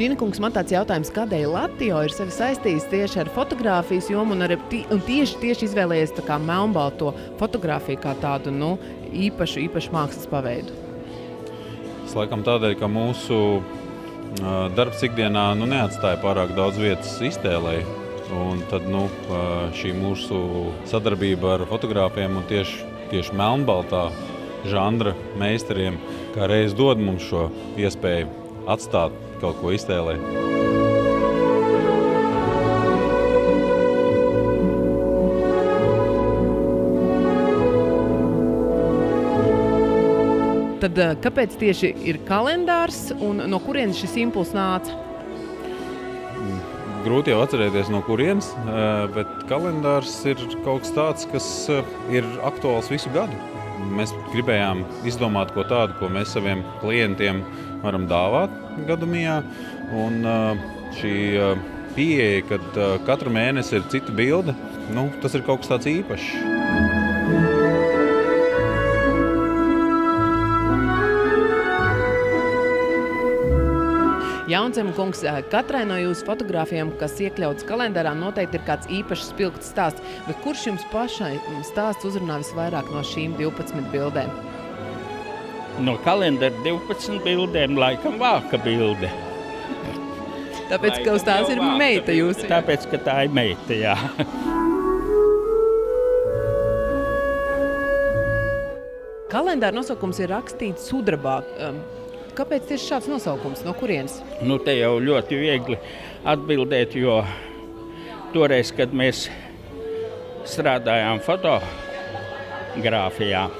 Džīna kungs, man tāds jautājums, kādēļ Latio ir sevi saistījis tieši ar fotogrāfijas jomu un tieši izvēlējies tā kā melnbalto fotogrāfiju kā tādu, īpašu mākslas paveidu? Tas laikam tādēļ, ka mūsu darbs ikdienā neatstāja pārāk daudz vietas iztēlei. Un tad šī mūsu sadarbība ar fotogrāfiem un tieši melnbaltā žanra meistariem kā reiz dod mums šo iespēju atstāt kaut ko iztēlē. Tad kāpēc tieši ir kalendārs un no kurienes šis impulss nāca? Grūti jau atcerēties no kurienes, bet kalendārs ir kaut kas tāds, kas ir aktuāls visu gadu. Mēs gribējām izdomāt ko tādu, ko mēs saviem klientiem varam dāvāt gadu mijā. Un šī pieeja, kad katru mēnesi ir cita bilde, tas ir kaut kas tāds īpašs. Jauncem kungs, katrai no jūsu fotogrāfijām, kas iekļauts kalendārā, noteikti ir kāds īpašs spilgts stāsts. Bet kurš jums pašai stāsts uzrunā visvairāk no šīm 12 bildēm? No kalendāra 12 bildēm laikam vāka bilde. Tāpēc, ka uz tās ir meita jūsu? Tāpēc, ka tā ir meita, jā. Kalendāra nosaukums ir rakstīts sudrabā. Kāpēc tieši šāds nosaukums? No kurienes? Te jau ļoti viegli atbildēt, jo toreiz, kad mēs strādājām fotogrāfijā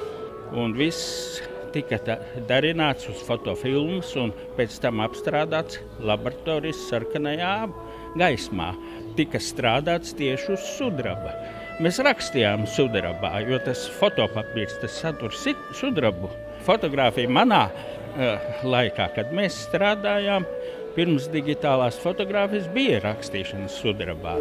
un viss tika darināts uz fotofilmas un pēc tam apstrādāts laboratorijas sarkanajā gaismā. Tika strādāts tieši uz sudraba. Mēs rakstījām sudrabā, jo tas fotopapīrs, tas satur sudrabu. Fotogrāfija manā laikā, kad mēs strādājām, pirms digitālās fotogrāfijas bija rakstīšanas sudrabā.